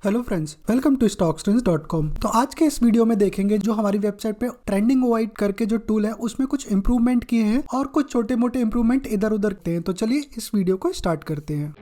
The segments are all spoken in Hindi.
Hello friends, welcome to stockstreams.com। तो आज के इस वीडियो में देखेंगे जो हमारी वेबसाइट पे ट्रेंडिंग ओआई करके जो टूल है उसमें कुछ इंप्रूवमेंट किए हैं और कुछ छोटे मोटे इंप्रूवमेंट इधर उधर किए हैं। तो चलिए इस वीडियो को स्टार्ट करते हैं।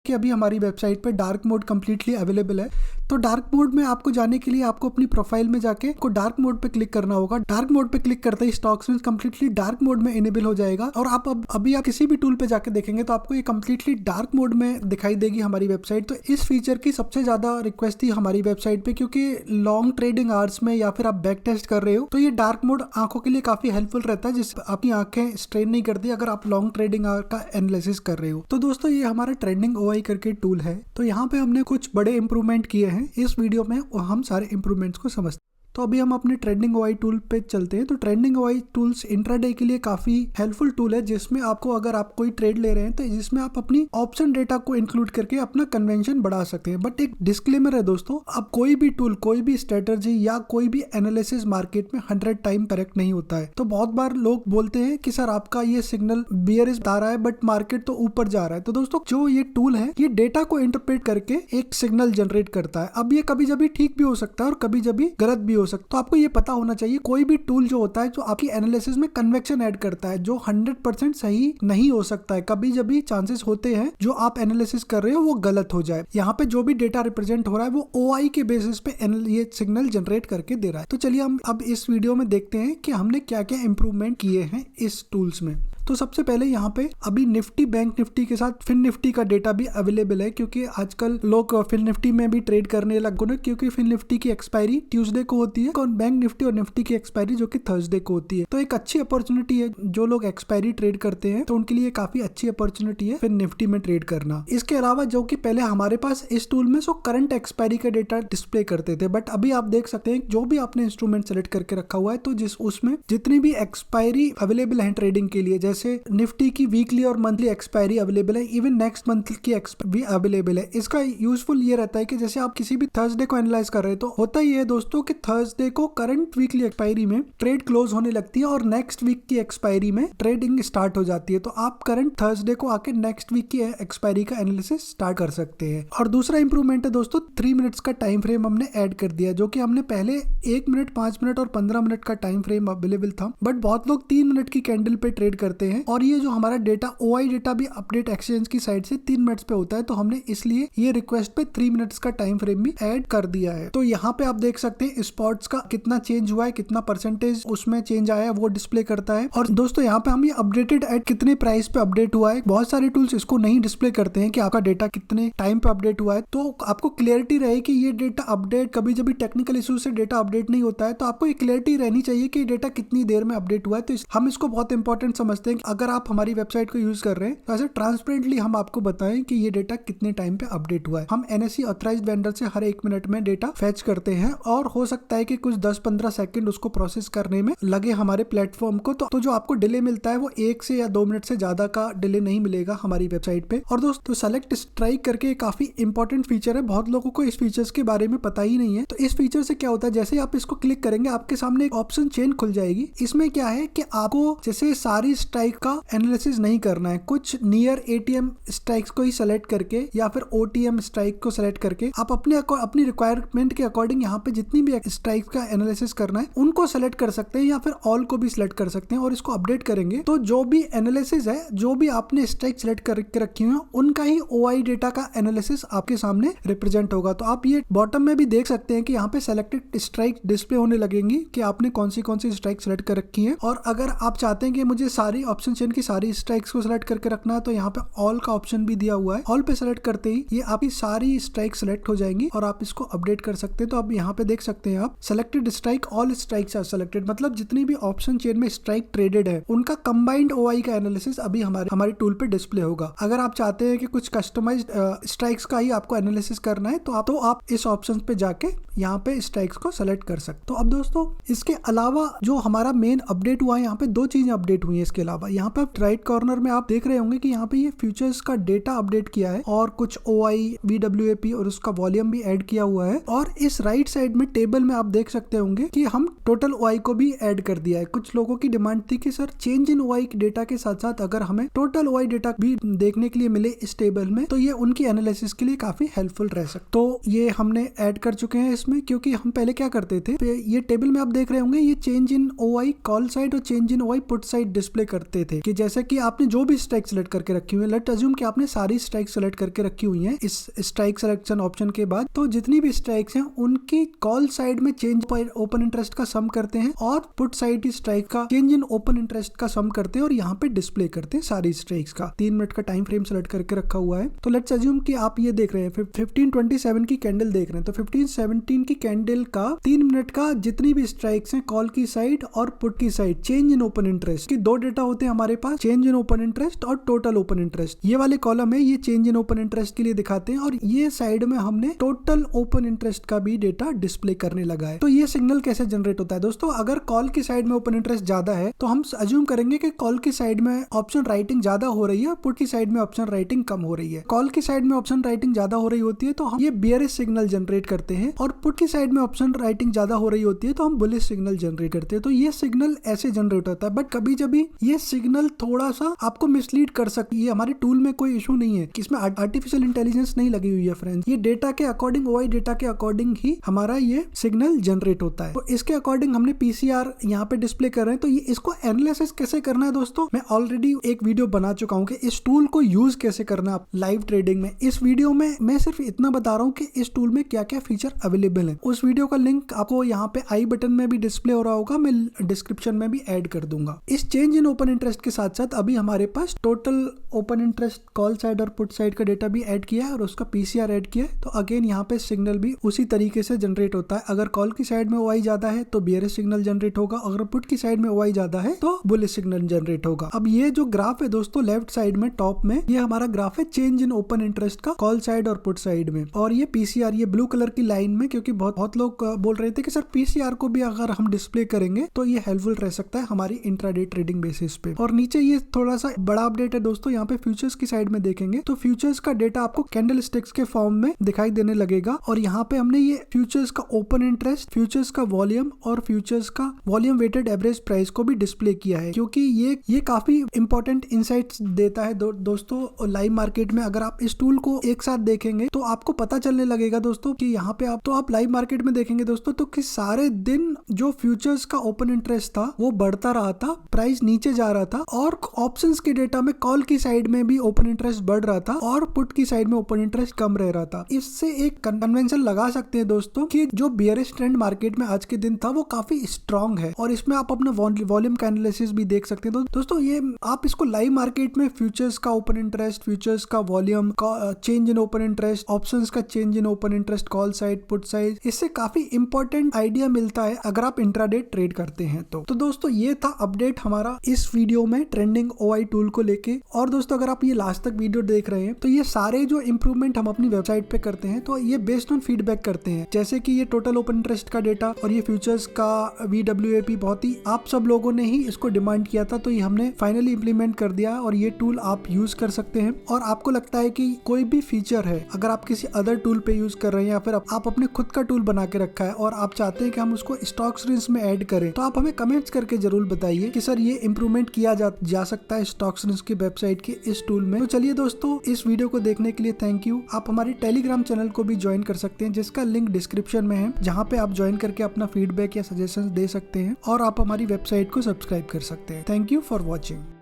कि अभी हमारी वेबसाइट पे डार्क मोड कम्प्लीटली अवेलेबल है। तो डार्क मोड में आपको जाने के लिए आपको अपनी प्रोफाइल में जाके को डार्क मोड पे क्लिक करना होगा। डार्क मोड पे क्लिक करते ही स्टॉकस्ट्रीम्स कम्प्लीटली डार्क मोड में इनेबल हो जाएगा और आप अभी आप किसी भी टूल पे जाके देखेंगे तो आपको ये कम्प्लीटली डार्क मोड में दिखाई देगी हमारी वेबसाइट। तो इस फीचर की सबसे ज्यादा रिक्वेस्ट थी हमारी वेबसाइट पे, क्योंकि लॉन्ग ट्रेडिंग आवर्स में या फिर आप बैक टेस्ट कर रहे हो तो ये डार्क मोड आंखों के लिए काफी हेल्पफुल रहता है, जिससे आपकी आंखें स्ट्रेन नहीं करती अगर आप लॉन्ग ट्रेडिंग आवर का एनालिसिस कर रहे हो। तो दोस्तों ये हमारा ट्रेंडिंग ओआई करके टूल है। तो यहाँ पे हमने कुछ बड़े इंप्रूवमेंट किए हैं। इस वीडियो में हम सारे इंप्रूवमेंट्स को समझते हैं। तो अभी हम अपने ट्रेंडिंग ओआई टूल पे चलते हैं। तो ट्रेंडिंग ओआई टूल्स इंट्राडे के लिए काफी हेल्पफुल टूल है, जिसमें आपको अगर आप कोई ट्रेड ले रहे हैं तो जिसमें आप अपनी ऑप्शन डेटा को इंक्लूड करके अपना कन्वेंशन बढ़ा सकते हैं। बट एक डिस्क्लेमर है दोस्तों, अब कोई भी टूल, कोई भी स्ट्रेटजी या कोई भी एनालिसिस मार्केट में 100 टाइम करेक्ट नहीं होता है। तो बहुत बार लोग बोलते हैं कि सर आपका ये सिग्नल बियरिश बता रहा है बट मार्केट तो ऊपर जा रहा है। तो दोस्तों जो ये टूल है ये डेटा को इंटरप्रेट करके एक सिग्नल जनरेट करता है। अब ये कभी जभी ठीक भी हो सकता है और कभी जभी गलत भी हो सकता है। तो आपको ये पता होना चाहिए कोई भी टूल जो होता है जो आपकी एनालिसिस में कन्वेक्शन ऐड करता है, जो 100% सही नहीं हो सकता है। कभी जभी चांसेस होते हैं जो आप एनालिसिस कर रहे हो वो गलत हो जाए। यहाँ पे जो भी डेटा रिप्रेजेंट हो रहा है वो ओआई के बेसिस पे ये सिग्नल जनरेट करके दे रहा है। तो चलिए हम अब इस वीडियो में देखते हैं कि हमने क्या क्या इंप्रूवमेंट किए हैं इस टूल्स में। तो सबसे पहले यहाँ पे अभी निफ्टी, बैंक निफ्टी के साथ फिन निफ्टी का डेटा भी अवेलेबल है, क्योंकि आजकल लोग फिन निफ्टी में भी ट्रेड करने लग गए, क्योंकि फिन निफ्टी की एक्सपायरी ट्यूसडे को होती है और बैंक निफ्टी और निफ्टी की एक्सपायरी जो कि थर्सडे को होती है। तो एक अच्छी अपॉर्चुनिटी है, जो लोग एक्सपायरी ट्रेड करते हैं तो उनके लिए काफी अच्छी अपॉर्चुनिटी है फिन निफ्टी में ट्रेड करना। इसके अलावा जो कि पहले हमारे पास इस टूल में करंट एक्सपायरी का डेटा डिस्प्ले करते थे, बट अभी आप देख सकते हैं जो भी आपने इंस्ट्रूमेंट सेलेक्ट करके रखा हुआ है तो उसमें जितनी भी एक्सपायरी अवेलेबल है ट्रेडिंग के लिए, जैसे निफ्टी की वीकली और मंथली एक्सपायरी अवेलेबल है, इवन नेक्स्ट मंथ की भी अवेलेबल है। इसका यूजफुल ये रहता है कि जैसे आप किसी भी थर्सडे को एनालाइज कर रहे हैं तो होता ही है दोस्तों कि थर्सडे को करंट वीकली एक्सपायरी में ट्रेड क्लोज होने लगती है और नेक्स्ट वीक की एक्सपायरी में ट्रेडिंग स्टार्ट हो जाती है। तो आप करंट थर्सडे को आके नेक्स्ट वीक की एक्सपायरी का एनालिसिस स्टार्ट कर सकते हैं। और दूसरा इंप्रूवमेंट है दोस्तों, 3 मिनट्स का टाइम फ्रेम हमने ऐड कर दिया, जो कि हमने पहले 1 मिनट, 5 मिनट और 15 मिनट का टाइम फ्रेम अवेलेबल था, बट बहुत लोग 3 मिनट की कैंडल पे ट्रेड करते हैं और ये जो हमारा डेटा ओआई डेटा भी अपडेट एक्सचेंज की साइड से 3 मिनट्स पे होता है। तो हमने इसलिए ये रिक्वेस्ट पे 3 मिनट्स का टाइम फ्रेम भी ऐड कर दिया है। तो यहाँ पे आप देख सकते हैं स्पॉट्स का कितना चेंज हुआ है, कितना परसेंटेज उसमें चेंज आया है वो डिस्प्ले करता है। और दोस्तों यहाँ पे हम ये अपडेटेड एट कितने प्राइस पे अपडेट हुआ है, बहुत सारे टूल्स इसको नहीं डिस्प्ले करते हैं कि आपका डेटा कितने टाइम पे अपडेट हुआ है। तो आपको क्लियरिटी रहे कि ये डेटा अपडेट, कभी जब टेक्निकल इशू से डेटा अपडेट नहीं होता है तो आपको ये क्लियरिटी रहनी चाहिए कि डेटा कितनी देर में अपडेट हुआ है। तो हम इसको बहुत इंपॉर्टेंट समझते हैं। अगर आप हमारी वेबसाइट को यूज कर रहे हैं तो ऐसे ट्रांसपेरेंटली हम आपको बताएं कि ये डेटा कितने टाइम पे अपडेट हुआ है। हम एनएससी ऑथराइज्ड वेंडर से हर 1 मिनट में डेटा फेच करते हैं और हो सकता है कि कुछ 10-15 सेकंड उसको प्रोसेस करने में लगे हमारे प्लेटफॉर्म को। तो जो आपको डिले मिलता है वो 1 से या 2 मिनट से ज्यादा का डिले नहीं मिलेगा हमारी वेबसाइट पे। और दोस्तों सेलेक्ट स्ट्राइक करके काफी इंपॉर्टेंट फीचर है, बहुत लोगों को इस फीचर्स के बारे में पता ही नहीं है। तो इस फीचर से क्या होता है, जैसे आप इसको क्लिक करेंगे आपके सामने एक ऑप्शन चेन खुल जाएगी। इसमें क्या है कि आपको जैसे सारी स्ट्राइक का एनालिसिस नहीं करना है, कुछ नियर एटीएम स्ट्राइक्स को ही सेलेक्ट करके या फिर ओटीएम स्ट्राइक को सेलेक्ट करके आप अपनी रिक्वायरमेंट के अकॉर्डिंग यहाँ पे जितनी भी स्ट्राइक्स का एनालिसिस करना है उनको सेलेक्ट कर सकते हैं या फिर ऑल को भी सिलेक्ट कर सकते हैं। और इसको अपडेट करेंगे तो जो भी एनालिसिस है, जो भी आपने स्ट्राइक सेलेक्ट करके रखी हुई है उनका ही ओआई डेटा का एनालिसिस आपके सामने रिप्रेजेंट होगा। तो आप ये बॉटम में भी देख सकते हैं कि यहाँ पे सेलेक्टेड स्ट्राइक डिस्प्ले होने लगेंगी कि आपने कौन सी स्ट्राइक सेलेक्ट कर रखी है। और अगर आप चाहते हैं कि मुझे सारी ऑप्शन चेन की सारी स्ट्राइक्स को सेलेक्ट करके रखना है तो यहाँ पे ऑल का ऑप्शन भी दिया हुआ है। ऑल पे सेलेक्ट करते ही ये आपकी सारी स्ट्राइक सेलेक्ट हो जाएंगी और आप इसको अपडेट कर सकते हैं। तो अब यहाँ पे देख सकते हैं आप selected strike, all strikes are selected, मतलब जितनी भी ऑप्शन चेन में स्ट्राइक ट्रेडेड है उनका कंबाइंड ओआई का एनालिसिस अभी हमारे टूल पे डिस्प्ले होगा। अगर आप चाहते हैं कि कुछ कस्टमाइज्ड स्ट्राइक्स का ही आपको एनालिसिस करना है तो आप इस ऑप्शन पे जाके यहाँ पे स्ट्राइक्स को सेलेक्ट कर सकते। तो अब दोस्तों इसके अलावा जो हमारा मेन अपडेट हुआ है, यहाँ पे 2 चीजें अपडेट हुई है इसके अलावा। अलावा यहाँ पे आप राइट कॉर्नर में आप देख रहे होंगे कि यहाँ पे ये फ्यूचर्स का डेटा अपडेट किया है और कुछ OI, VWAP और उसका वॉल्यूम भी ऐड किया हुआ है। और इस राइट साइड में टेबल में आप देख सकते होंगे कि हम टोटल OI को भी ऐड कर दिया है। कुछ लोगों की डिमांड थी कि sir change in OI data के साथ साथ अगर हमें टोटल OI डेटा भी देखने के लिए मिले इस टेबल में तो ये उनकी एनालिसिस के लिए काफी हेल्पफुल रह सकता। तो ये हमने ऐड कर चुके हैं इसमें, क्योंकि हम पहले क्या करते थे, ये टेबल में आप देख रहे होंगे ये change in OI call side और change in OI put side display करते थे कि जैसे कि आपने जो भी स्ट्राइक सेलेक्ट करके रखी हुई है, लेट अज्यूम कि आपने सारी स्ट्राइक सेलेक्ट करके रखी हुई है इस स्ट्राइक सिलेक्शन ऑप्शन के बाद, तो जितनी भी स्ट्राइक्स हैं उनकी कॉल साइड में चेंज ओपन इंटरेस्ट का सम करते हैं और पुट साइड स्ट्राइक का चेंज इन ओपन इंटरेस्ट का सम करते हैं और यहाँ पे डिस्प्ले करते हैं सारी स्ट्राइक्स का। 3 मिनट का टाइम फ्रेम सेलेक्ट करके रखा हुआ है। तो लेट्स अज्यूम कि आप ये देख रहे हैं 15:27 की कैंडल देख रहे हैं, तो 15:17 की कैंडल का 3 मिनट का जितनी भी स्ट्राइक्स हैं कॉल की साइड और पुट की side change in open interest की 2 डेटा होते हैं हमारे पास, चेंज इन ओपन इंटरेस्ट और टोटल ओपन इंटरेस्ट। ये वाले कॉलम है ये चेंज इन ओपन इंटरेस्ट के लिए दिखाते हैं और ये साइड में हमने टोटल ओपन इंटरेस्ट का भी डेटा डिस्प्ले करने लगा है। तो ये सिग्नल कैसे जनरेट होता है दोस्तों, अगर कॉल की साइड में ओपन इंटरेस्ट ज्यादा है तो हम अज्यूम करेंगे कि कॉल की साइड में ऑप्शन राइटिंग ज्यादा हो रही है और पुट की साइड में ऑप्शन राइटिंग कम हो रही है। कॉल की साइड में ऑप्शन राइटिंग ज्यादा हो रही होती है तो हम ये बेयरिश सिग्नल जनरेट करते हैं और पुट की साइड में ऑप्शन राइटिंग ज्यादा हो रही होती है तो हम बुलिश सिग्नल जनरेट करते हैं। तो ये सिग्नल ऐसे जनरेट होता है, बट कभी जभी ये सिग्नल थोड़ा सा आपको मिसलीड कर सकती है। हमारे टूल में कोई इशू नहीं है, इसमें आर्टिफिशियल इंटेलिजेंस नहीं लगी हुई है फ्रेंड्स, ये डेटा के अकॉर्डिंग OI डेटा के अकॉर्डिंग ही हमारा ये सिग्नल जनरेट होता है। तो इसके अकॉर्डिंग हमने PCR यहाँ पे डिस्प्ले कर रहे हैं। तो ये इसको एनालिसिस कैसे करना है दोस्तों, मैं ऑलरेडी एक वीडियो बना चुका हूँ कि इस टूल को यूज कैसे करना है लाइव ट्रेडिंग में। इस वीडियो में मैं सिर्फ इतना बता रहा हूँ कि इस टूल में क्या क्या फीचर अवेलेबल है। उस वीडियो का लिंक आपको यहाँ पे आई बटन में भी डिस्प्ले हो रहा होगा, मैं डिस्क्रिप्शन में भी ऐड कर दूंगा। इस चेंज इन ओपन इंटरेस्ट के साथ साथ अभी हमारे पास total open interest call side और पुट साइड का डेटा भी ऐड किया है और उसका PCR ऐड किया है। तो अगेन यहाँ पे सिग्नल भी उसी तरीके से जनरेट होता है। अगर कॉल की साइड में OI ज्यादा है तो बेयरिश सिग्नल जनरेट होगा, अगर पुट की साइड में OI ज्यादा है तो बुलिश सिग्नल जनरेट होगा। अब ये जो ग्राफ है दोस्तों लेफ्ट साइड में टॉप में, ये हमारा ग्राफ है चेंज इन ओपन इंटरेस्ट का कॉल साइड और पुट साइड में, और ये PCR ये ब्लू कलर की लाइन में, क्योंकि बहुत लोग बोल रहे थे कि सर PCR को भी अगर हम डिस्प्ले करेंगे तो ये हेल्पफुल रह सकता है हमारी इंट्राडे ट्रेडिंग बेसिस पे। और नीचे ये थोड़ा सा बड़ा अपडेट है दोस्तों, यहाँ पे फ्यूचर्स की साइड में देखेंगे तो फ्यूचर्स का डेटा आपको कैंडल स्टिक्स के फॉर्म में दिखाई देने लगेगा। और यहाँ पे हमने ये फ्यूचर्स का ओपन इंटरेस्ट, फ्यूचर्स का वॉल्यूम और फ्यूचर्स का वॉल्यूम वेटेड एवरेज प्राइस को भी डिस्प्ले किया है, क्योंकि ये काफी इंपॉर्टेंट इंसाइट्स देता है दोस्तों लाइव मार्केट में। अगर आप इस टूल को एक साथ देखेंगे तो आपको पता चलने लगेगा दोस्तों कि यहाँ पे आप लाइव मार्केट में देखेंगे दोस्तों तो कि सारे दिन जो फ्यूचर्स का ओपन इंटरेस्ट था वो बढ़ता रहा था, प्राइस नीचे जा रहा था, और ऑप्शंस के डेटा में कॉल की साइड में भी ओपन इंटरेस्ट बढ़ रहा था और पुट की साइड में ओपन इंटरेस्ट कम रह रहा था। इससे एक कन्वेंशन लगा सकते हैं दोस्तों कि जो बियरिश ट्रेंड मार्केट में आज के दिन था वो काफी स्ट्रांग है, और इसमें आप अपना वॉल्यूम का एनालिसिस भी देख सकते हैं। दोस्तों ये आप इसको लाइव मार्केट में फ्यूचर्स का ओपन इंटरेस्ट, फ्यूचर्स का volume, change in open interest, options का change in open interest, call side, put side, इससे काफी इंपॉर्टेंट आइडिया मिलता है अगर आप इंट्राडे ट्रेड करते हैं तो दोस्तों ये था अपडेट हमारा इस वीडियो में ट्रेंडिंग OI टूल को लेके। और दोस्तों अगर आप ये लास्ट तक वीडियो देख रहे हैं तो ये सारे जो इंप्रूवमेंट हम अपनी वेबसाइट पे करते हैं तो ये बेस्ड ऑन फीडबैक करते हैं, जैसे कि ये टोटल ओपन इंटरेस्ट का डेटा और ये फ्यूचर्स का VWAP बहुत ही आप सब लोगों ने ही इसको डिमांड किया था, तो ये हमने फाइनली इंप्लीमेंट कर दिया और ये टूल आप यूज कर सकते हैं। और आपको लगता है कि कोई भी फीचर है अगर आप किसी अदर टूल पे यूज कर रहे हैं या फिर आप अपने खुद का टूल बना के रखा है और आप चाहते हैं कि हम उसको स्टॉक्स रेंज में ऐड करें, तो आप हमें कमेंट्स करके जरूर बताइए कि सर ये इंप्रूवमेंट किया जा सकता है स्टॉक्स रेंज की वेबसाइट के इस टूल में। तो चलिए दोस्तों इस वीडियो को देखने के लिए थैंक यू। आप हमारे टेलीग्राम चैनल को भी ज्वाइन कर सकते हैं जिसका लिंक डिस्क्रिप्शन में है, जहाँ पे आप ज्वाइन करके अपना फीडबैक या सजेशन दे सकते हैं और आप हमारी वेबसाइट को सब्सक्राइब कर सकते हैं। Thank you for watching.